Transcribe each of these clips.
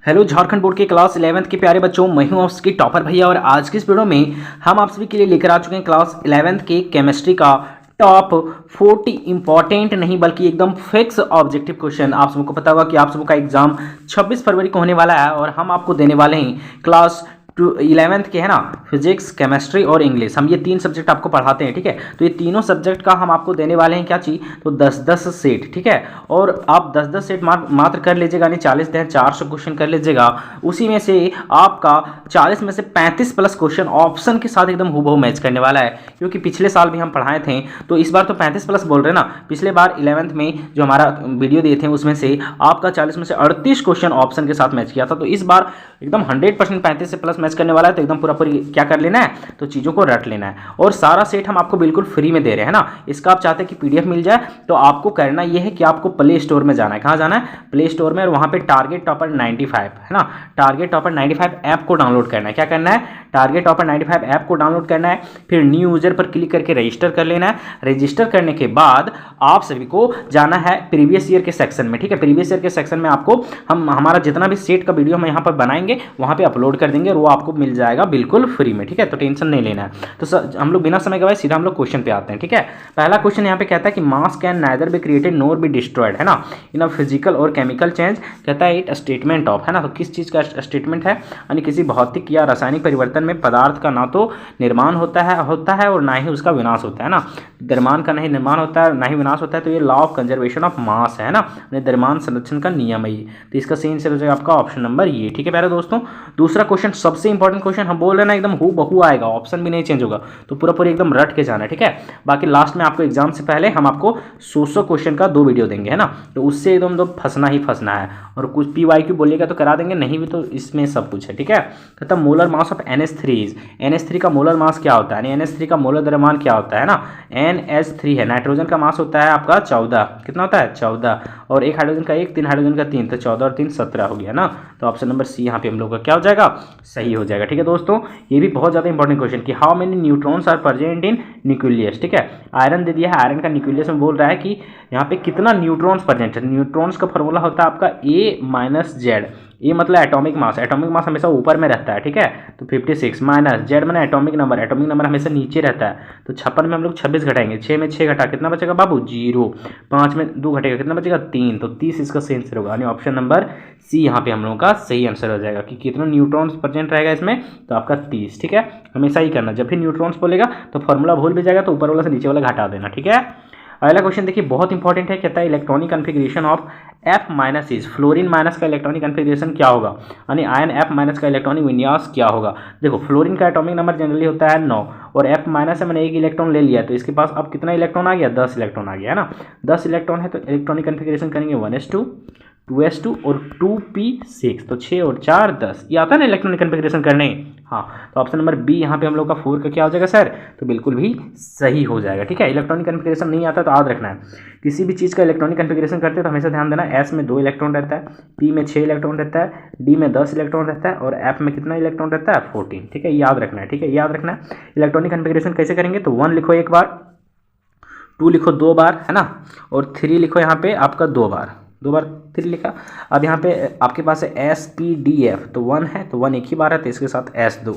Hello Jharkhand board के class 11th के प्यारे बच्चों, मैं हूं आप सबकी टॉपर भैया। और आज की इस वीडियो में हम आप सभी के लिए लेकर आ चुके हैं क्लास 11th के केमिस्ट्री का टॉप 40 इंपॉर्टेंट नहीं बल्कि एकदम फिक्स ऑब्जेक्टिव क्वेश्चन। आप सबको पता होगा कि आप सबका एग्जाम 26 फरवरी को होने वाला है और हम आपको देने वाले हैं क्लास 11th के, है ना, फिजिक्स, केमिस्ट्री और इंग्लिश। हम ये तीन सब्जेक्ट आपको पढ़ाते हैं, ठीक है। तो ये तीनों सब्जेक्ट का हम आपको देने वाले हैं क्या चीज़, तो 10-10 सेट, ठीक है। और आप 10-10 सेट मात्र कर लीजिएगा, नहीं 40 दिन 400 क्वेश्चन कर लीजिएगा। उसी में से आपका 40 में से 35 प्लस क्वेश्चन ऑप्शन के साथ एकदम हूबहू मैच करने वाला है, क्योंकि पिछले साल भी हम पढ़ाए थे। तो इस बार तो 35 प्लस बोल रहे हैं ना, पिछले बार 11th में जो हमारा वीडियो दिए थे उसमें से आपका 40 में से 38 क्वेश्चन ऑप्शन के साथ मैच किया था। तो इस बार एकदम 100% 35 से प्लस मैच करने वाला है। तो एकदम पूरा पूरी क्या कर लेना है, तो चीज़ों को रट लेना है। और सारा सेट हम आपको बिल्कुल फ्री में दे रहे हैं ना। इसका आप चाहते हैं कि पीडीएफ मिल जाए, तो आपको करना यह है कि आपको प्ले स्टोर में जाना है। कहाँ जाना है, प्ले स्टोर में, और वहाँ पे टारगेट टॉपर 95, है ना, टारगेट टॉपर 95 ऐप को डाउनलोड करना है। क्या करना है, टारगेट टॉपर 95 ऐप को डाउनलोड करना है। फिर न्यू यूजर पर क्लिक करके रजिस्टर कर लेना है। रजिस्टर करने के बाद आप सभी को जाना है प्रीवियस ईयर के सेक्शन में, ठीक है। प्रीवियस ईयर के सेक्शन में आपको हमारा जितना भी सेट का वीडियो हम यहाँ पर बनाएंगे वहाँ पे अपलोड कर देंगे और वो आपको मिल जाएगा बिल्कुल फ्री में, ठीक है। तो टेंशन नहीं लेना है। तो हम लोग बिना समय गवाए सीधा हम लोग क्वेश्चन पे आते हैं, ठीक है। पहला क्वेश्चन यहाँ पे कहता है कि मास can neither be created NOR be destroyed, है ना, इन अ फिजिकल और केमिकल चेंज। कहता है इट स्टेटमेंट ऑफ, है ना, तो किस चीज़ का स्टेटमेंट है, यानी किसी भौतिक या रासायनिक परिवर्तन में पदार्थ का ना तो निर्माण होता है और ना ही उसका विनाश होता है ना। द्रव्यमान का नहीं निर्माण होता है, ना ही विनाश होता है। तो ये law of conservation of mass है ना, द्रव्यमान संरक्षण का नियम है ये। तो इसका सही आंसर हो जाएगा आपका ऑप्शन नंबर ये, ठीक है प्यारे दोस्तों। दूसरा क्वेश्चन सबसे इंपॉर्टेंट क्वेश्चन, हम बोल रहे हैं ना एकदम हूबहू आएगा, ऑप्शन भी नहीं चेंज होगा। तो पूरा एकदम रट के जाना है, ठीक है। बाकी लास्ट में आपको एग्जाम से पहले हम आपको 100 क्वेश्चन का 2 वीडियो देंगे, है ना। तो उससे एकदम तो फंसना ही फंसना है। और कुछ PYQ बोलिएगा तो करा देंगे, नहीं भी तो इसमें सब कुछ है, ठीक है। कहता molar mass of NH3 is, NH3 का मोलर मास क्या होता है, NH3 का मोलर द्रव्यमान क्या होता है ना, NH3 है। नाइट्रोजन का मास होता है आपका 14, कितना होता है 14, और एक हाइड्रोजन का 1, 3 हाइड्रोजन का 3, तो 14 और 3 17 हो गया ना। तो ऑप्शन नंबर सी यहाँ पे हम लोग का क्या हो जाएगा, सही हो जाएगा, ठीक है दोस्तों। ये भी बहुत ज़्यादा इंपॉर्टेंट क्वेश्चन कि how many neutrons are present in nucleus, ठीक है। आयरन दे दिया है, आयरन का न्यूक्लियस में बोल रहा है कि यहाँ पे कितना न्यूट्रॉन्स प्रेजेंट है। न्यूट्रॉन्स का फॉर्मूला होता है आपका A-Z, ये मतलब एटॉमिक मास, एटॉमिक मास हमेशा ऊपर में रहता है, ठीक है। तो 56 माइनस जेड मैंने एटॉमिक नंबर, एटॉमिक नंबर हमेशा नीचे रहता है। तो 56 में हम लोग 26 घटाएंगे, 6 में 6 घटा कितना बचेगा बाबू 0, 5 में 2 घटेगा कितना बचेगा 3, तो 30 इसका सही आंसर होगा, यानी ऑप्शन नंबर सी यहाँ पे हम लोगों का सही आंसर हो जाएगा कि कितना न्यूट्रॉन्स प्रेजेंट रहेगा इसमें, तो आपका 30, ठीक है। हमेशा ही करना, जब भी न्यूट्रॉन्स बोलेगा तो फॉर्मूला भूल भी जाएगा तो ऊपर वाला से नीचे वाला घटा देना, ठीक है। अगला क्वेश्चन देखिए बहुत इंपॉर्टेंट है, कहता है electronic configuration of F- is, fluorine minus का इलेक्ट्रॉनिक कन्फिग्रेशन क्या होगा, यानी आयन F- का इलेक्ट्रॉनिक विन्यास क्या होगा। देखो फ्लोरीन का एटॉमिक नंबर जनरली होता है 9 और F- से मैंने 1 इलेक्ट्रॉन ले लिया, तो इसके पास अब कितना इलेक्ट्रॉन आ गया, 10 इलेक्ट्रॉन आ गया, है ना। 10 इलेक्ट्रॉन है तो इलेक्ट्रॉनिक कन्फिग्रेशन करेंगे 1s2, 2s2 और 2p6, तो 6 और 4 10, ये आता है ना इलेक्ट्रॉनिक कन्फिग्रेशन करने। हाँ, तो ऑप्शन नंबर बी यहाँ पे हम लोग का 4 का क्या हो जाएगा सर, तो बिल्कुल भी सही हो जाएगा, ठीक है। इलेक्ट्रॉनिक कन्फिग्रेशन नहीं आता तो याद रखना है, किसी भी चीज़ का इलेक्ट्रॉनिक कन्फिग्रेशन करते हैं तो हमेशा ध्यान देना, एस में 2 इलेक्ट्रॉन रहता है, पी में 6 इलेक्ट्रॉन रहता है, डी में 10 इलेक्ट्रॉन रहता है और एफ में कितना इलेक्ट्रॉन रहता है 14, ठीक है। याद रखना है, ठीक है, याद रखना है। इलेक्ट्रॉनिक कन्फिग्रेशन कैसे करेंगे, तो 1 लिखो एक बार, 2 लिखो 2 बार, है ना, और 3 लिखो यहाँ पे आपका 2 बार, 2 बार 3 लिखा। अब यहाँ पे आपके पास है SPDF, तो 1 है तो 1 एक ही बार है तो इसके साथ S2,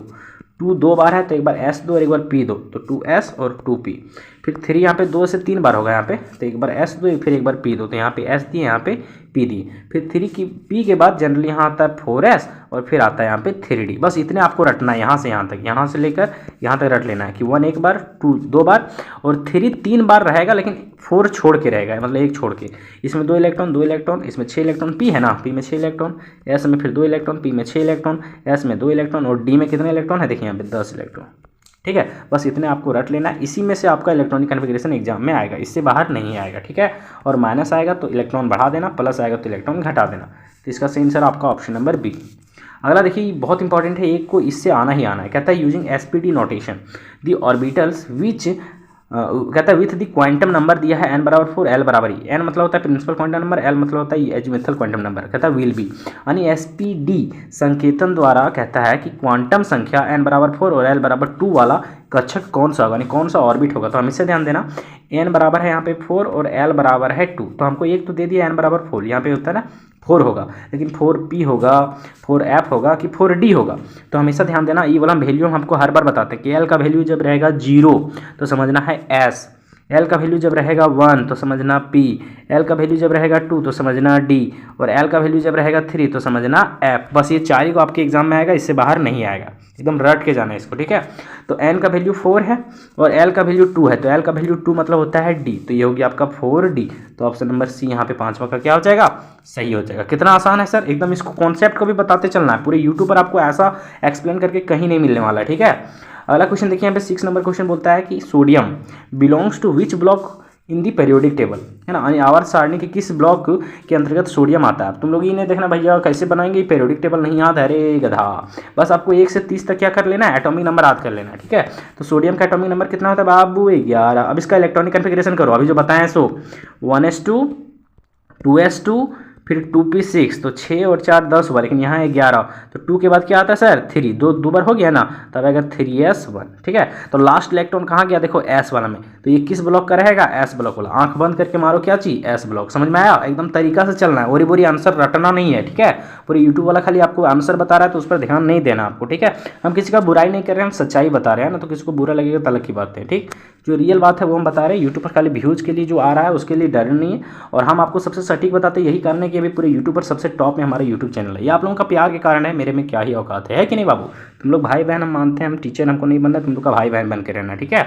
2 2 बार है तो एक बार S2 और एक बार P2, तो 2S और 2P। फिर 3 यहाँ पे 2 से 3 बार होगा यहाँ पे, तो एक बार S2 फिर एक बार P2, तो यहाँ पे S दिए यहाँ पे P दिए। फिर 3 की P के बाद जनरली यहाँ आता है 4S और फिर आता है यहाँ पे 3D। बस इतने आपको रटना है, यहाँ से यहाँ तक, यहाँ से लेकर यहाँ तक रट लेना है कि 1 एक बार, 2 2 बार और 3 3 बार रहेगा, लेकिन 4 छोड़ के रहेगा, मतलब 1 छोड़ के। इसमें 2 इलेक्ट्रॉन, इसमें 6 इलेक्ट्रॉन, P है ना, P में 6 इलेक्ट्रॉन, S में फिर 2 इलेक्ट्रॉन, P में 6 इलेक्ट्रॉन, S में 2 इलेक्ट्रॉन और D में कितने इलेक्ट्रॉन है देखिए यहाँ पे 10 इलेक्ट्रॉन, ठीक है। बस इतने आपको रट लेना है, इसी में से आपका इलेक्ट्रॉनिक कन्फिग्रेशन एग्जाम में आएगा, इससे बाहर नहीं आएगा, ठीक है। और माइनस आएगा तो इलेक्ट्रॉन बढ़ा देना, प्लस आएगा तो इलेक्ट्रॉन घटा देना। तो इसका सही आंसर आपका ऑप्शन नंबर बी। अगला देखिए बहुत इंपॉर्टेंट है, एक को इससे आना ही आना है। कहता है यूजिंग SPD नोटेशन दी ऑर्बिटल्स विच, कहता है विथ दी क्वांटम नंबर दिया है n बराबर 4, l बराबर ही, n मतलब होता है प्रिंसिपल क्वांटम नंबर, l मतलब होता है एजिमुथल क्वांटम नंबर। कहता है विल बी, यानी SPD संकेतन द्वारा कहता है कि क्वांटम संख्या n बराबर 4 और l बराबर 2 वाला कक्षक कौन सा होगा, यानी कौन सा ऑर्बिट होगा। तो हम इससे ध्यान देना, n बराबर है यहाँ पे 4 और l बराबर है 2, तो हमको एक तो दे दिया n बराबर 4, यहाँ पे होता है ना 4 होगा, लेकिन 4p होगा, 4f होगा कि 4d होगा। तो हमेशा ध्यान देना, ये वाला वैल्यू हम आपको हर बार बताते हैं कि l का वैल्यू जब रहेगा 0 तो समझना है s, l का वैल्यू जब रहेगा 1 तो समझना p, l का वैल्यू जब रहेगा 2 तो समझना d, और l का वैल्यू जब रहेगा 3 तो समझना f। बस ये 4 ही को आपके एग्जाम में आएगा, इससे बाहर नहीं आएगा, एकदम रट के जाना है इसको, ठीक है। तो n का वैल्यू 4 है और l का वैल्यू 2 है, तो l का वैल्यू 2 मतलब होता है d, तो ये हो गया आपका 4d। तो ऑप्शन नंबर सी यहाँ पे 5वां का क्या हो जाएगा, सही हो जाएगा। कितना आसान है सर, एकदम इसको कॉन्सेप्ट को भी बताते चलना है, पूरे यूट्यूब पर आपको ऐसा एक्सप्लेन करके कहीं नहीं मिलने वाला है, ठीक है। अगला क्वेश्चन देखिए, यहाँ पे 6 नंबर क्वेश्चन बोलता है कि sodium belongs to which block in the periodic table, है ना, यानी आवर्त सारणी के किस ब्लॉक के अंतर्गत सोडियम आता है। तुम लोग ये नहीं देखना भैया कैसे बनाएंगे, पीरियोडिक टेबल नहीं याद है, अरे गधा, बस आपको 1 से 30 तक क्या कर लेना है, एटॉमिक नंबर याद कर लेना है, ठीक है। तो सोडियम का एटॉमिक नंबर कितना होता है बाबू, 11। अब इसका इलेक्ट्रॉनिक कन्फिग्रेशन करो, अभी जो बताएं सो 1s2 2s2 फिर 2p6, तो 6 और 4 10 हुआ, लेकिन यहाँ है 11, तो 2 के बाद क्या आता है सर 3, दो बार हो गया ना, तब आएगा 3s1, ठीक है। तो लास्ट इलेक्ट्रॉन कहाँ गया देखो s वाला में, तो ये किस ब्लॉक का रहेगा, s ब्लॉक वाला। आंख बंद करके मारो क्या चीज, s ब्लॉक। समझ में आया, एकदम तरीका से चलना है, ओरी बोरी आंसर रटना नहीं है, ठीक है। पूरे यूट्यूब वाला खाली आपको आंसर बता रहा है तो उस पर ध्यान नहीं देना आपको, ठीक है। हम किसी का बुराई नहीं कर रहे हैं, हम सच्चाई बता रहे हैं ना, तो किसी को बुरा लगेगा तो अलग की बात है, ठीक। जो रियल बात है वो हम बता रहे हैं, यूट्यूब पर खाली व्यूज के लिए जो आ रहा है उसके लिए डर नहीं है, और हम आपको सबसे सटीक बताते हैं, यही कारण है कि अभी पूरे यूट्यूब पर सबसे टॉप में हमारा यूट्यूब चैनल है। ये आप लोगों का प्यार के कारण है, मेरे में क्या ही औकात है कि नहीं बाबू। तुम लोग भाई बहन हम मानते हैं, हम टीचर हमको नहीं बनना, तुम लोग का भाई बहन बन के रहना, ठीक है।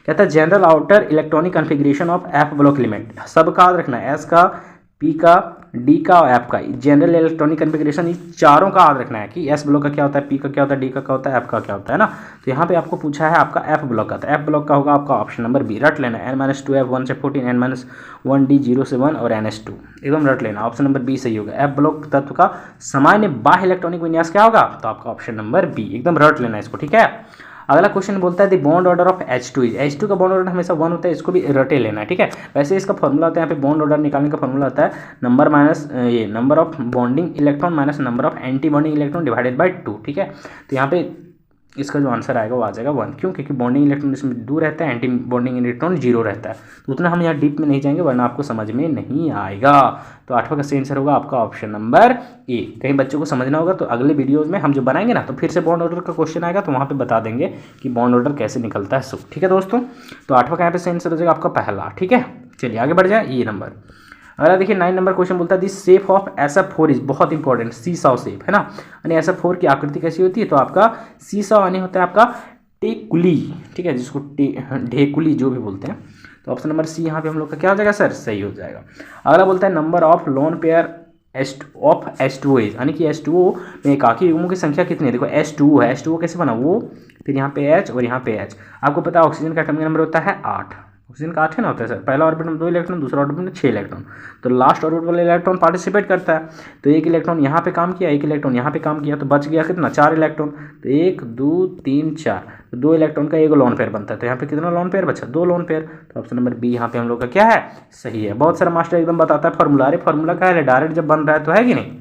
कहता है general outer electronic configuration of F block element, सबका याद रखना है, एस का, पी का, डी का और एफ का, जनरल इलेक्ट्रॉनिक कन्फिग्रेशन, इस चारों का याद रखना है कि एस ब्लॉक का क्या होता है, पी का क्या होता है, डी का क्या होता है, एफ का क्या होता है ना। तो यहाँ पे आपको पूछा है आपका एफ ब्लॉक का, तो एफ ब्लॉक का होगा आपका ऑप्शन नंबर बी, रट लेना, n-2f 1 से 14, n-1d 0 से 1 और ns2, एकदम रट लेना, ऑप्शन नंबर बी सही होगा। एफ ब्लॉक तत्व का सामान्य बाह्य इलेक्ट्रॉनिक विन्यास क्या होगा, तो आपका ऑप्शन नंबर बी, एकदम रट लेना इसको, ठीक है। अगला क्वेश्चन बोलता है the bond order of H2 is, H2 का बॉन्ड ऑर्डर हमेशा 1 होता है, इसको भी रटे लेना है, ठीक है। वैसे इसका फॉर्मूला होता है, यहाँ पे बॉन्ड ऑर्डर निकालने का फॉर्मूला होता है नंबर माइनस ये number of bonding electron minus number of anti bonding electron divided by 2, ठीक है। तो यहाँ पे इसका जो आंसर आएगा वो आ जाएगा 1, क्यों, क्योंकि बॉन्डिंग इलेक्ट्रॉन इसमें 2 रहता है, एंटी बॉन्डिंग इलेक्ट्रॉन 0 रहता है, तो उतना हम यहाँ डीप में नहीं जाएंगे वरना आपको समझ में नहीं आएगा। तो 8वां का सही आंसर होगा आपका ऑप्शन नंबर ए। कहीं बच्चों को समझना होगा तो अगले वीडियोज़ में हम जो बनाएंगे ना, तो फिर से बॉन्ड ऑर्डर का क्वेश्चन आएगा तो वहाँ पे बता देंगे कि बॉन्ड ऑर्डर कैसे निकलता है सो, ठीक है दोस्तों। तो 8वां का यहाँ पे सही आंसर हो जाएगा आपका पहला, ठीक है। चलिए आगे बढ़ जाए, ये नंबर। अगला देखिए 9 नंबर क्वेश्चन बोलता है this shape of SF4 is, बहुत इंपॉर्टेंट, सीसॉ शेप, है ना, यानी SF4 की आकृति कैसी होती है, तो आपका सीसॉ यानी होता है आपका टेकुली, ठीक है, जिसको ढेकुली जो भी बोलते हैं। तो ऑप्शन नंबर सी यहाँ पे हम लोग का क्या हो जाएगा सर, सही हो जाएगा। अगला बोलता है number of lone pair of H2O is, यानी कि H2O में एकाकी युग्मों की संख्या कितनी है। देखो H2O है, H2O कैसे बना, वो फिर यहाँ पे H और यहाँ पे H। आपको पता है ऑक्सीजन का एटॉमिक नंबर होता है 8, ऑक्सीजन का 8 है ना होता है सर, पहला ऑर्बिट में 2 इलेक्ट्रॉन, दूसरा ऑर्बिट में 6 इलेक्ट्रॉन, तो लास्ट ऑर्बिट वाला इलेक्ट्रॉन पार्टिसिपेट करता है, तो 1 इलेक्ट्रॉन यहाँ पे काम किया, 1 इलेक्ट्रॉन यहाँ पे काम किया, तो बच गया कितना, 4 इलेक्ट्रॉन, तो 1 2 3 4, तो 2 इलेक्ट्रॉन का 1 लोन पेयर बनता है, तो यहाँ पे कितना लोन पेयर बचा, 2 लोन पेयर। तो ऑप्शन नंबर बी यहाँ पे हम लोग का क्या है, सही है। बहुत सारा मास्टर एकदम बताता है फॉर्मूला, अरे फॉर्मूला क्या है, डायरेक्ट जब बन रहा है तो है कि नहीं।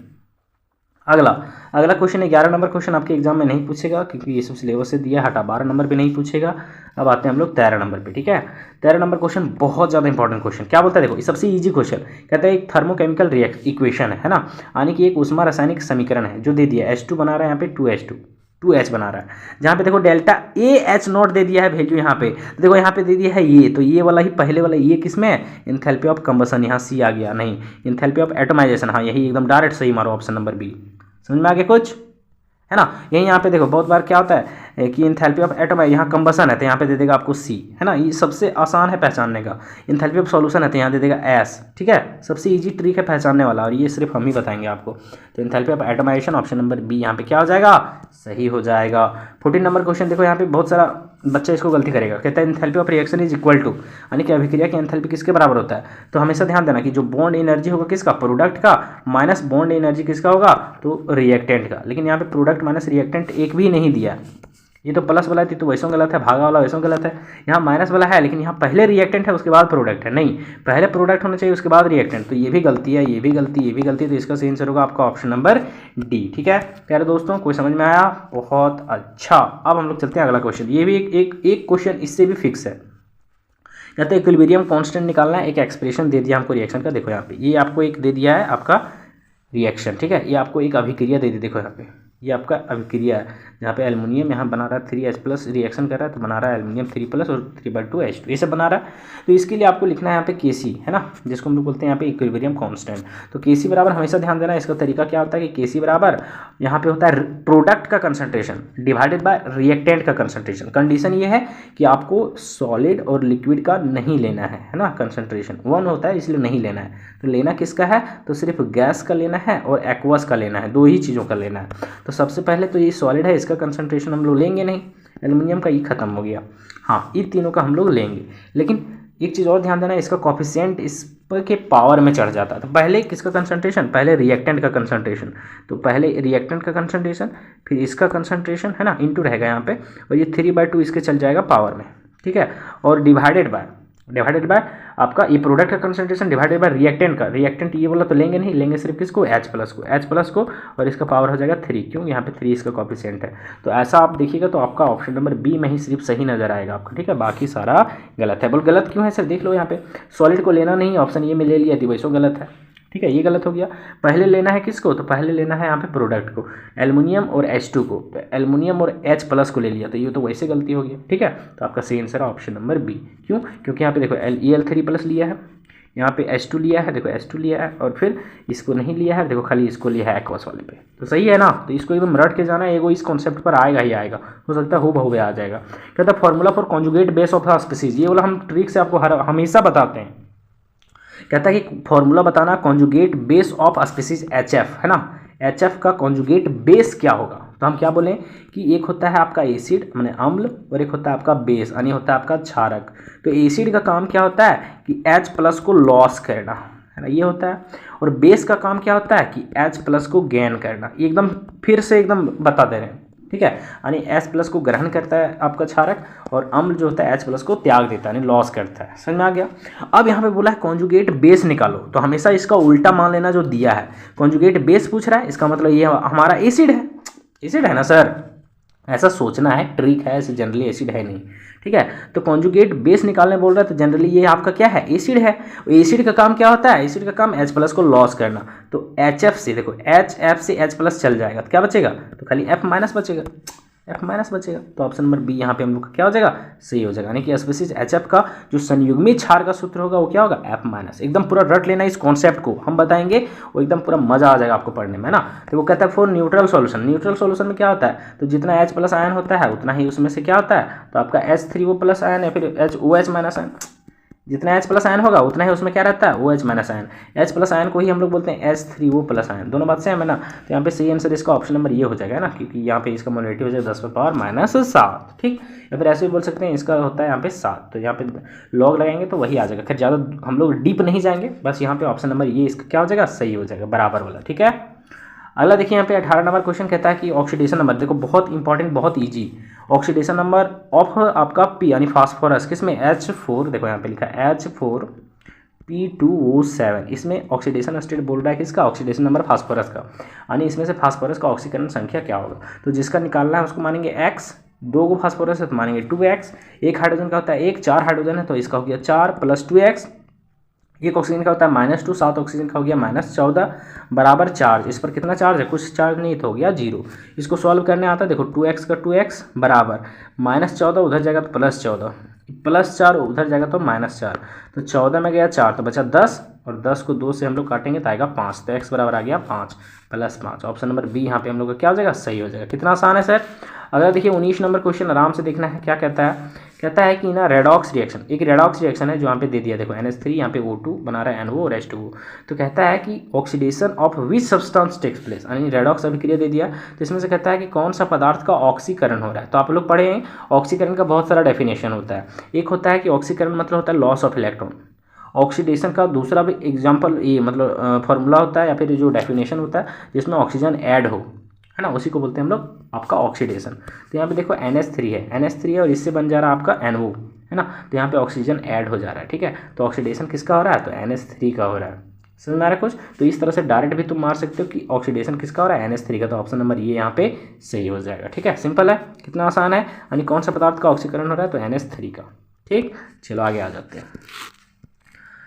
अगला क्वेश्चन 11 नंबर क्वेश्चन आपके एग्जाम में नहीं पूछेगा क्योंकि ये सब सिलेबस से दिया, हटा 12 नंबर पे नहीं पूछेगा। अब आते हैं हम लोग 13 नंबर पे, ठीक है। 13 नंबर क्वेश्चन बहुत ज़्यादा इंपॉर्टेंट क्वेश्चन, क्या बोलता है देखो, ये सबसे इजी क्वेश्चन, कहता है एक थर्मोकेमिकल इक्वेशन है ना, यानी कि एक ऊष्मा रासायनिक समीकरण है जो दे दिया H2 बना रहा है, यहाँ पे 2H बना रहा है, जहाँ पे देखो डेल्टा AH0 दे दिया है वैल्यू, यहाँ पे देखो यहाँ पे दे दिया है ये, तो ये वाला ही पहले वाला ये किसमें है, एंथैल्पी ऑफ कंबसन, यहाँ सी आ गया, नहीं एंथैल्पी ऑफ एटमाइजेशन, हाँ यही एकदम डायरेक्ट सही मारो, ऑप्शन नंबर बी। समझ में आ गया कुछ, है ना। यही यहाँ पे देखो बहुत बार क्या होता है कि एंथैल्पी ऑफ एटम है, यहाँ कंबसन है तो यहाँ पे दे देगा आपको सी, है ना, ये सबसे आसान है पहचानने का। एंथैल्पी ऑफ सॉल्यूशन है तो यहाँ दे देगा एस, ठीक है, सबसे इजी ट्रिक है पहचानने वाला, और ये सिर्फ हम ही बताएंगे आपको। तो enthalpy of atomization option number B यहाँ पे क्या हो जाएगा, सही हो जाएगा। 14 नंबर क्वेश्चन देखो, यहाँ पे बहुत सारा बच्चा इसको गलती करेगा, कहता है enthalpy of reaction is equal to, यानी कि अभिक्रिया की एंथैल्पी किसके बराबर होता है। तो हमेशा ध्यान देना कि जो बॉन्ड एनर्जी होगा किसका, प्रोडक्ट का, माइनस बॉन्ड एनर्जी किसका होगा, तो रिएक्टेंट का। लेकिन यहाँ पे प्रोडक्ट माइनस रिएक्टेंट एक भी नहीं दिया, ये तो प्लस वाला थी तो वैसों गलत है, भागा वाला वैसों गलत है। यहाँ माइनस वाला है लेकिन यहाँ पहले रिएक्टेंट है उसके बाद प्रोडक्ट है, नहीं पहले प्रोडक्ट होना चाहिए उसके बाद रिएक्टेंट, तो ये भी गलती है, ये भी गलती, ये भी गलती, तो इसका सही आंसर होगा आपका ऑप्शन नंबर डी, ठीक है प्यारे दोस्तों। कोई समझ में आया, बहुत अच्छा। अब हम लोग चलते हैं अगला क्वेश्चन, ये भी एक क्वेश्चन इससे भी फिक्स है, कहते हैं इक्विलिब्रियम कांस्टेंट निकालना है, एक एक्सप्रेशन दे दिया हमको रिएक्शन का। देखो यहाँ पे ये आपको एक दे दिया है आपका रिएक्शन, ठीक है। ये आपको एक अभिक्रिया दे दी, देखो यहाँ पे ये आपका अभिक्रिया है जहाँ पे एल्युमिनियम यहाँ बना रहा है 3H+ रिएक्शन कर रहा है तो बना रहा है एल्युमिनियम 3+ और 3/2H2 ये सब बना रहा है। तो इसके लिए आपको लिखना है यहाँ पे Kc, है ना, जिसको हम लोग बोलते हैं यहाँ पे इक्विलिब्रियम कांस्टेंट। तो Kc बराबर हमेशा ध्यान देना, इसका तरीका क्या होता है कि Kc बराबर यहाँ पे होता है प्रोडक्ट का कंसंट्रेशन डिवाइडेड बाय रिएक्टेंट का कंसंट्रेशन। कंडीशन ये है कि आपको सॉलिड और लिक्विड का नहीं लेना है ना, कंसंट्रेशन 1 होता है इसलिए नहीं लेना है। तो लेना किसका है, तो सिर्फ गैस का लेना है और एक्वस का लेना है, दो ही चीज़ों का लेना है। तो सबसे पहले तो ये सॉलिड है, इसका कंसंट्रेशन हम लोग लेंगे नहीं, एल्युमिनियम का ये खत्म हो गया। हाँ, इन तीनों का हम लोग लेंगे, लेकिन एक चीज़ और ध्यान देना, इसका कॉफिशिएंट इस पर के पावर में चढ़ जाता है। तो पहले किसका कंसंट्रेशन, पहले रिएक्टेंट का कंसंट्रेशन, तो पहले रिएक्टेंट का कंसंट्रेशन फिर इसका कंसंट्रेशन, है ना, इंटू रहेगा यहाँ पे, और ये 3/2 इसके चल जाएगा पावर में, ठीक है। और डिवाइडेड बाय आपका ये प्रोडक्ट का कंसंट्रेशन डिवाइडेड बाय रिएक्टेंट का, रिएक्टेंट ये बोला तो लेंगे नहीं, लेंगे सिर्फ किसको, H+ को, और इसका पावर हो जाएगा 3, क्यों, यहाँ पे 3 इसका कॉफिशिएंट है। तो ऐसा आप देखिएगा तो आपका ऑप्शन नंबर बी में ही सिर्फ सही नजर आएगा आपका, ठीक है, बाकी सारा गलत है। बोल गलत क्यों है सर, देख लो यहाँ पे सॉलिड को लेना नहीं, ऑप्शन ये में ले लिया, वैसे गलत है, ठीक है, ये गलत हो गया। पहले लेना है किसको, तो पहले लेना है यहाँ पे प्रोडक्ट को, एल्युमिनियम और H2 को, तो एल्युमिनियम और H+ को ले लिया, तो ये तो वैसे गलती हो गई, ठीक है। तो आपका सही आंसर है ऑप्शन नंबर बी। क्यों, क्योंकि यहाँ पे देखो Al3+ लिया है, यहाँ पे H2 लिया है, देखो H2 लिया है, और फिर इसको नहीं लिया है, देखो खाली इसको लिया है एक्वस वाले पे, तो सही है ना। तो इसको एकदम रट के जाना है, एगो इस कॉन्सेप्ट पर आएगा ही आएगा, हो सकता है हो बहु आ जाएगा। कहता है formula for conjugate base of species, ये वाला हम ट्रिक से आपको हमेशा बताते हैं। कहता है कि फॉर्मूला बताना conjugate base of species HF, है ना, HF का कॉन्जुगेट बेस क्या होगा। तो हम क्या बोलें कि एक होता है आपका एसिड माने अम्ल, और एक होता है आपका बेस यानी होता है आपका क्षारक। तो एसिड का काम क्या होता है कि H+ को लॉस करना, है ना, ये होता है, और बेस का काम क्या होता है कि H+ को गेन करना। एकदम फिर से एकदम बता दे रहे हैं, ठीक है, यानी H+ को ग्रहण करता है आपका क्षारक, और अम्ल जो होता है H+ को त्याग देता है, यानी लॉस करता है। समझ में आ गया। अब यहाँ पे बोला है कॉन्जुगेट बेस निकालो, तो हमेशा इसका उल्टा मान लेना जो दिया है, कॉन्जुगेट बेस पूछ रहा है, इसका मतलब ये हमारा एसिड है, एसिड है ना सर, ऐसा सोचना है, ट्रिक है, ऐसे जनरली एसिड है नहीं, ठीक है। तो कॉन्जुगेट बेस निकालने बोल रहा है, तो जनरली ये आपका क्या है, एसिड है। एसिड का काम क्या होता है, एसिड का काम H+ को लॉस करना। तो HF से देखो HF से H+ चल जाएगा तो क्या बचेगा, तो खाली F- बचेगा, F- बचेगा। तो ऑप्शन नंबर बी यहाँ पे हम लोग का क्या हो जाएगा, सही हो जाएगा। यानी कि स्पीसीज HF का जो संयुग्मी क्षार का सूत्र होगा वो क्या होगा, F-। एकदम पूरा रट लेना इस कॉन्सेप्ट को, हम बताएंगे वो एकदम पूरा मजा आ जाएगा आपको पढ़ने में, ना। तो वो कहता है for neutral solution, neutral solution में क्या होता है, तो जितना H+ आयन होता है उतना ही उसमें से क्या होता है, तो आपका H3O+ आयन या फिर OH- आयन, जितना H+ आयन होगा उतना ही उसमें क्या रहता है, OH- आयन। H+ आयन को ही हम लोग बोलते हैं H3O+ आयन, दोनों बात सेम है ना। तो यहाँ पे सही आंसर इसका ऑप्शन नंबर ये हो जाएगा ना, क्योंकि यहाँ पे इसका मोलरिटी हो जाएगा 10⁻⁷, ठीक। या फिर ऐसे भी बोल सकते हैं इसका होता है यहाँ पे 7, तो यहाँ पे लॉग लगाएंगे तो वही आ जाएगा। खैर ज़्यादा हम लोग डीप नहीं जाएंगे, बस यहाँ पे ऑप्शन नंबर ये इसका क्या हो जाएगा, सही हो जाएगा, बराबर वाला, ठीक है। अगला देखिए यहाँ पे 18 नंबर क्वेश्चन कहता है कि ऑक्सीडेशन नंबर, देखो बहुत इंपॉर्टेंट, बहुत इजी, ऑक्सीडेशन नंबर ऑफ आपका P यानी फास्फोरस, किसमें, H4, देखो यहाँ पे लिखा है H4P2O7, इसमें ऑक्सीडेशन स्टेट बोल रहा है किसका, ऑक्सीडेशन नंबर फास्फोरस का, यानी इसमें से फास्फोरस का ऑक्सीकरण संख्या क्या होगा। तो जिसका निकालना है उसको मानेंगे x, 2 को फास्फोरस है तो मानेंगे 2x, एक हाइड्रोजन का होता है 1, 4 हाइड्रोजन है तो इसका हो गया 4 + 2x, एक ऑक्सीजन का होता है -2, 7 ऑक्सीजन का हो गया -14 बराबर चार्ज। इस पर कितना चार्ज है, कुछ चार्ज नहीं तो हो गया 0। इसको सॉल्व करने आता है, देखो 2x का 2x बराबर -14 उधर जाएगा तो +14, +4 उधर जाएगा तो -4, तो 14 में गया 4 तो बचा 10, और 10 को 2 से हम लोग काटेंगे तो आएगा 5, तो x बराबर आ गया 5 + 5। ऑप्शन नंबर बी यहाँ पे हम लोग का क्या हो जाएगा, सही हो जाएगा। कितना आसान है सर। अगर देखिए 19 नंबर क्वेश्चन आराम से देखना है, क्या कहता है, कहता है कि ना रेडॉक्स रिएक्शन, एक रेडॉक्स रिएक्शन है जो यहाँ पे दे दिया, देखो NH3 यहाँ पे O2 बना रहा है NO और H2O। तो कहता है कि oxidation of which substance takes place, यानी रेडॉक्स अभिक्रिया दे दिया, तो इसमें से कहता है कि कौन सा पदार्थ का ऑक्सीकरण हो रहा है। तो आप लोग पढ़े हैं ऑक्सीकरण का बहुत सारा डेफिनेशन होता है। एक होता है कि ऑक्सीकरण मतलब होता है लॉस ऑफ इलेक्ट्रॉन, ऑक्सीडेशन का दूसरा भी एग्जाम्पल ये मतलब फॉर्मूला होता है या फिर जो डेफिनेशन होता है जिसमें ऑक्सीजन ऐड हो, है ना, उसी को बोलते हैं हम लोग आपका ऑक्सीडेशन। तो यहाँ पे देखो NH3 है और इससे बन जा रहा है आपका NO, है ना, तो यहाँ पे ऑक्सीजन ऐड हो जा रहा है, ठीक है। तो ऑक्सीडेशन किसका हो रहा है, तो NH3 का हो रहा है। समझ में आ रहा है कुछ। तो इस तरह से डायरेक्ट भी तुम मार सकते हो कि ऑक्सीडेशन किसका हो रहा है, NH3 का। तो ऑप्शन नंबर ये यहाँ पे सही हो जाएगा, ठीक है। सिंपल है, कितना आसान है, यानी कौन सा पदार्थ का ऑक्सीकरण हो रहा है, तो NH3 का। ठीक, चलो आगे आ जाते हैं।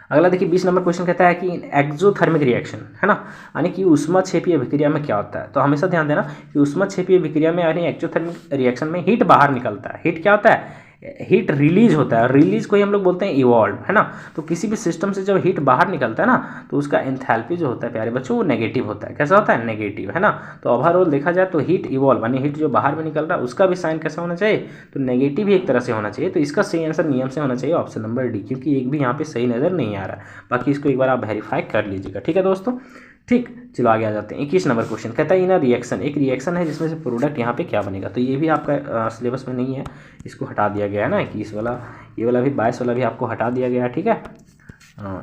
अगला देखिए 20 नंबर क्वेश्चन कहता है कि एक्सोथर्मिक रिएक्शन है ना, यानी कि ऊष्माक्षेपीय अभिक्रिया में क्या होता है। तो हमेशा ध्यान देना कि ऊष्माक्षेपीय अभिक्रिया में यानी एक्सोथर्मिक रिएक्शन में हीट बाहर निकलता है। हीट क्या होता है, हीट रिलीज होता है, रिलीज को ही हम लोग बोलते हैं इवॉल्व, है ना। तो किसी भी सिस्टम से जब हीट बाहर निकलता है ना, तो उसका एंथैल्पी जो होता है प्यारे बच्चों वो नेगेटिव होता है। कैसा होता है, नेगेटिव, है ना। तो ओवरऑल देखा जाए तो हीट इवॉल्व यानी हीट जो बाहर में निकल रहा है उसका भी साइन कैसा होना चाहिए, तो नेगेटिव ही एक तरह से होना चाहिए। तो इसका सही आंसर नियम से होना चाहिए ऑप्शन नंबर डी, क्योंकि एक भी यहाँ पे सही नज़र नहीं आ रहा है। बाकी इसको एक बार आप वेरीफाई कर लीजिएगा, ठीक है दोस्तों। ठीक, चलो आगे आ जाते हैं। 21 नंबर क्वेश्चन कहता है इन रिएक्शन, एक रिएक्शन है जिसमें से प्रोडक्ट यहाँ पे क्या बनेगा। तो ये भी आपका सिलेबस में नहीं है, इसको हटा दिया गया है ना। 21 वाला, ये वाला भी 22 वाला भी आपको हटा दिया गया है, ठीक है।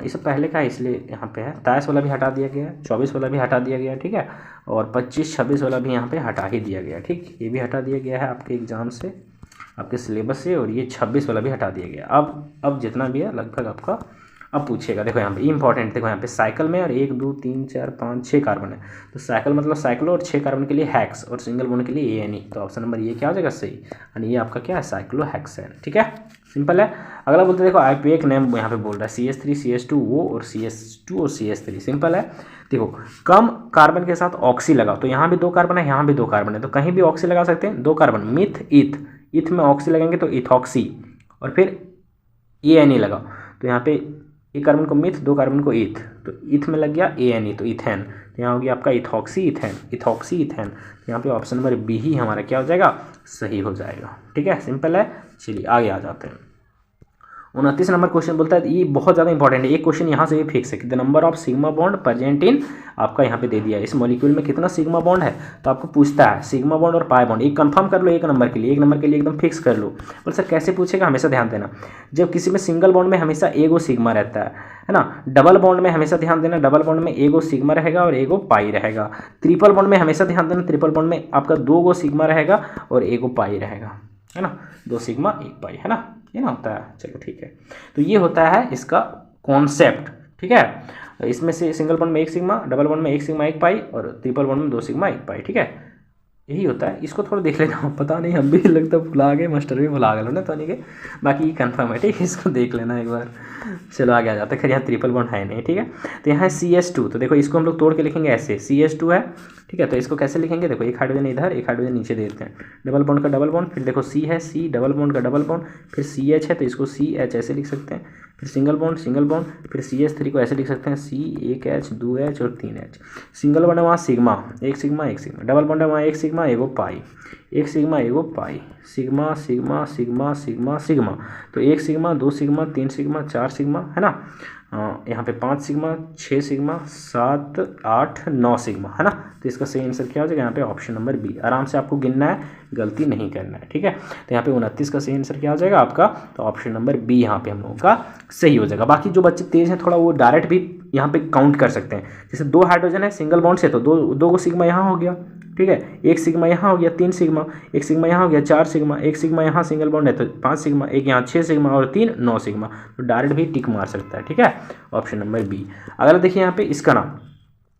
इससे पहले का इसलिए यहाँ पे है। 23 वाला भी हटा दिया गया है, 24 वाला भी हटा दिया गया है, ठीक है। और 25 26 वाला भी यहाँ पे हटा ही दिया गया है, ठीक। ये भी हटा दिया गया है आपके एग्जाम से, आपके सिलेबस से। और ये 26 वाला भी हटा दिया गया। अब जितना भी है लगभग आपका अब पूछेगा। देखो यहाँ पे इंपॉर्टेंट, देखो यहाँ पे साइकिल में और 1 2 3 4 5 6 कार्बन है। तो साइकिल मतलब साइक्लो, और 6 कार्बन के लिए हैक्स, और सिंगल बॉन्ड के लिए ANE। तो ऑप्शन नंबर ये क्या हो जाएगा सही, यानी ये आपका क्या है, साइक्लोहेक्सेन, ठीक है। सिंपल है। अगला बोलते देखो आप एक नेम यहाँ पे बोल रहा है CH3 CH2O और CH2 और CH3। सिंपल है। देखो कम कार्बन के साथ ऑक्सी लगाओ, तो यहाँ भी 2 कार्बन है, यहाँ भी 2 कार्बन है, तो कहीं भी ऑक्सी लगा सकते हैं। 2 कार्बन मिथ ईथ, ईथ में ऑक्सी लगाएंगे तो इथॉक्सी, और फिर ANE लगाओ। तो यहाँ पे 1 कार्बन को मिथ, 2 कार्बन को ईथ, तो ईथ में लग गया ANE, तो इथेन। तो यहाँ हो गया आपका इथॉक्सी इथेन, इथॉक्सी इथेन। तो यहाँ पे ऑप्शन नंबर बी ही हमारा क्या हो जाएगा, सही हो जाएगा, ठीक है। सिंपल है। चलिए आगे आ जाते हैं। 29 नंबर क्वेश्चन बोलता है, ये बहुत ज़्यादा इंपॉर्टेंट है। एक क्वेश्चन यहाँ से ये फिक्स है कि the number of sigma bond present in, आपका यहाँ पे दे दिया है इस मॉलिक्यूल में कितना सिग्मा बॉन्ड है। तो आपको पूछता है सिग्मा बॉन्ड और पाई बॉन्ड, एक कंफर्म कर लो, एक नंबर के लिए एकदम फिक्स कर लो। बोल सर कैसे पूछेगा, हमेशा ध्यान देना, जब किसी में सिंगल बॉन्ड में हमेशा एगो सिग्मा रहता है ना। डबल बॉन्ड में हमेशा ध्यान देना, डबल बॉन्ड में एगो सिग्मा रहेगा और एगो पाई रहेगा। ट्रिपल बॉन्ड में हमेशा ध्यान देना, ट्रिपल बॉन्ड में आपका 2 गो सिग्मा रहेगा और एगो पाई रहेगा, है ना। 2 सिग्मा 1 पाई, है ना, ये ना होता है। चलो ठीक है, तो ये होता है इसका कॉन्सेप्ट, ठीक है। इसमें से सिंगल बॉन्ड में 1 सिग्मा, डबल बॉन्ड में 1 सिग्मा 1 पाई, और ट्रिपल बॉन्ड में 2 सिग्मा 1 पाई, ठीक है। यही होता है। इसको थोड़ा देख लेना, पता नहीं हम भी लगता भुला गए, मास्टर भी भुला गए ना, तो नहीं के बाकी कंफर्म है, ठीक है। इसको देख लेना एक बार। चलो आगे आ जाते हैं। खैर यहाँ ट्रिपल बॉन्ड है नहीं, ठीक है। तो यहाँ है CH2, तो देखो इसको हम लोग तोड़ के लिखेंगे ऐसे, CH2 है, ठीक है। तो इसको कैसे लिखेंगे, देखो एक हाइड्रोजन इधर, एक हाइड्रोजन नीचे देते हैं, डबल बॉन्ड का डबल बॉन्ड, फिर देखो C है, C डबल बॉन्ड का डबल बॉन्ड, फिर CH है तो इसको CH ऐसे लिख सकते हैं, फिर सिंगल बॉन्ड, फिर CH3 को ऐसे लिख सकते हैं C 1H 2H और 3H। सिंगल बॉन्ड है वहाँ sigma, 1 sigma 1 sigma, double bond है वहाँ 1 सिग्मा एगो पाई, 1 सिग्मा एगो pi, sigma sigma sigma sigma sigma. तो 1 सिग्मा 2 सिग्मा 3 सिग्मा 4 सिग्मा, है ना। यहाँ पे 5 सिग्मा 6 सिग्मा 7 8 9 सिग्मा, है ना। तो इसका सही आंसर क्या हो जाएगा, यहाँ पे ऑप्शन नंबर बी। आराम से आपको गिनना है, गलती नहीं करना है, ठीक है। तो यहाँ पे 29 का सही आंसर क्या हो जाएगा आपका, तो ऑप्शन नंबर बी यहाँ पे हम लोगों का सही हो जाएगा। बाकी जो बच्चे तेज हैं थोड़ा, वो डायरेक्ट भी यहाँ पे काउंट कर सकते हैं। जैसे 2 हाइड्रोजन है सिंगल बॉन्ड से, तो 2 को सिग्मा यहाँ हो गया, ठीक है। 1 सिग्मा यहाँ हो गया 3 सिग्मा, 1 सिग्मा यहाँ हो गया 4 सिग्मा, 1 सिग्मा यहाँ सिंगल बॉन्ड है तो 5 सिग्मा, 1 यहाँ 6 सिग्मा और 3 9 सिग्मा। तो डायरेक्ट भी टिक मार सकता है, ठीक है। Option number B. अगला देखिए यहाँ पे इसका नाम,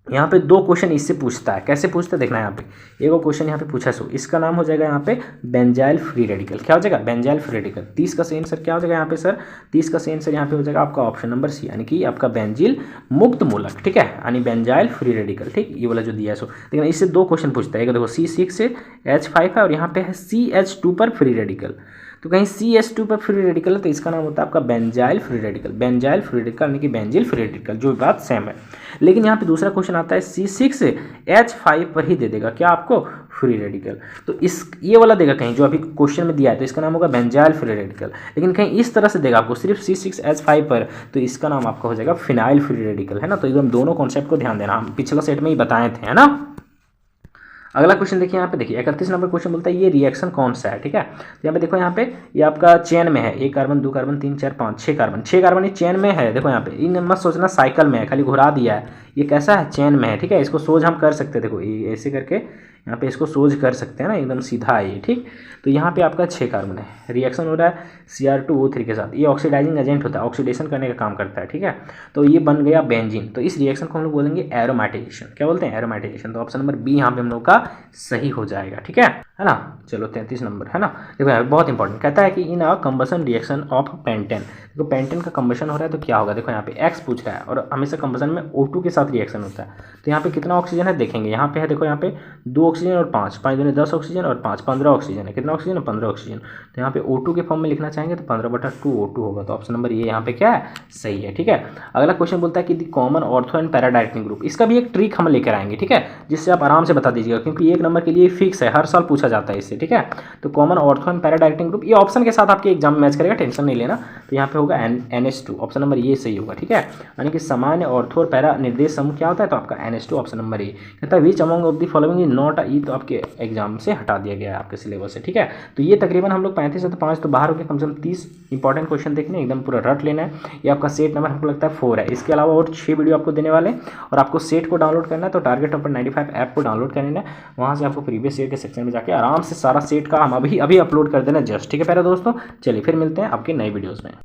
यहाँ पे 2 क्वेश्चन इससे पूछता है। कैसे पूछता है देखना है यहाँ पे, एक क्वेश्चन यहाँ पे पूछा सो इसका नाम हो जाएगा यहाँ पे बेंजाइल फ्री रेडिकल। क्या हो जाएगा, बेंजाइल फ्री रेडिकल। 30 का सही आंसर क्या हो जाएगा यहाँ पे सर, 30 का सही आंसर यहाँ पे हो जाएगा आपका ऑप्शन नंबर सी, यानी कि आपका बेंजील मुक्त मूलक, ठीक है, यानी बेंजाइल फ्री रेडिकल, ठीक। ये वाला जो दिया है सो, लेकिन इससे 2 क्वेश्चन पूछता है। एक देखो C6H5 है और यहाँ पे है CH2 पर फ्री रेडिकल। तो कहीं CH2 पर फ्री रेडिकल है तो इसका नाम होता है आपका benzyl free radical, benzyl free radical यानी कि बेंजील फ्री रेडिकल, जो बात सेम है। लेकिन यहाँ पे दूसरा क्वेश्चन आता है C6H5 पर ही दे देगा क्या आपको, फ्री रेडिकल। तो इस ये वाला देगा कहीं जो अभी क्वेश्चन में दिया है, तो इसका नाम होगा बेंजाइल फ्री रेडिकल। लेकिन कहीं इस तरह से देगा आपको सिर्फ C6H5 पर, तो इसका नाम आपका हो जाएगा फिनाइल फ्री रेडिकल, है ना। तो एकदम दोनों कॉन्सेप्ट को ध्यान देना, हम पिछला सेट में ही बताए थे, है ना। अगला क्वेश्चन देखिए यहाँ पे, देखिए 31 नंबर क्वेश्चन बोलता है ये रिएक्शन कौन सा है, ठीक है। तो यहाँ पे देखो, यहाँ पे ये आपका चेन में है, 1 कार्बन 2 कार्बन 3 4 5 6 कार्बन, 6 कार्बन ये चेन में है। देखो यहाँ पे इन मत सोचना साइकिल में है, खाली घुरा दिया है, ये कैसा है, चेन में है, ठीक है। इसको सोच हम कर सकते हैं, देखो ये ऐसे करके यहाँ पे इसको सोच कर सकते हैं ना, एकदम सीधा है ये, ठीक। तो यहाँ पे आपका 6 कार्बन है, रिएक्शन हो रहा है Cr2O3 के साथ। ये ऑक्सीडाइजिंग एजेंट होता है, ऑक्सीडेशन करने का काम करता है, ठीक है। तो ये बन गया बेंजीन। तो इस रिएक्शन को हम लोग बोलेंगे एरोमेटाइजेशन। क्या बोलते हैं, एरोमेटाइजेशन। तो ऑप्शन नंबर बी यहाँ पे हम लोग का सही हो जाएगा, ठीक है ना। चलो 33 नंबर है ना। देखो यहाँ बहुत इंपॉर्टेंट कहता है कि इन अ कंबशन रिएक्शन ऑफ पेंटेन, देखो पेंटेन का कंबशन हो रहा है तो क्या होगा, देखो यहाँ पे एक्स पूछ रहा है और हमेशा कंबशन में O2 के साथ रिएक्शन होता है। तो यहाँ पे कितना ऑक्सीजन है देखेंगे, यहाँ पे है देखो, यहाँ पे 2 ऑक्सीजन और 5 दूनी 10 ऑक्सीजन और 5 15 ऑक्सीजन है। कितना ऑक्सीजन है, 15 ऑक्सीजन। तो यहाँ पे O2 के फॉर्म में लिखना चाहेंगे तो 15/2O2 होगा। तो ऑप्शन नंबर ये यहाँ पे क्या है, सही है, ठीक है। अगला क्वेश्चन बोलता है कि the common ortho and para directing group, इसका भी एक ट्रिक हम लेकर आएंगे, ठीक है, जिससे आप आराम से बता दीजिएगा, क्योंकि 1 नंबर के लिए फिक्स है, हर साल पूछा जाता है इससे, ठीक है। तो common ortho and para directing group, ये ऑप्शन के साथ आपके एग्जाम में मैच करेगा, टेंशन नहीं लेना। तो यहाँ पे होगा NH2, ऑप्शन नंबर ये सही होगा, ठीक है। यानी कि सामान्य ऑर्थो और पैरा निर्देश समूह क्या होता है, तो आपका NH2, ऑप्शन नंबर ए। कहता है which among of the following is not E, तो आपके एग्जाम से हटा दिया गया है, आपके सिलेबस से, ठीक है। तो ये तकरीबन हम लोग 35 से तो 5 तो बाहर हो गए, कम से कम 30 इंपॉर्टेंट क्वेश्चन देखने, एकदम पूरा रट लेना है। ये आपका सेट नंबर हमको लगता है 4 है। इसके अलावा और 6 वीडियो आपको देने वाले हैं, और आपको सेट को डाउनलोड करना है तो टारगेट टॉपर 95 ऐप को डाउनलोड करना है। वहाँ से आपको प्रीवियस ईयर के सेक्शन में जाके आराम से सारा सेट का हम अभी अपलोड कर देना जस्ट, ठीक है प्यारे दोस्तों। चलिए फिर मिलते हैं आपके नए वीडियोज़ में।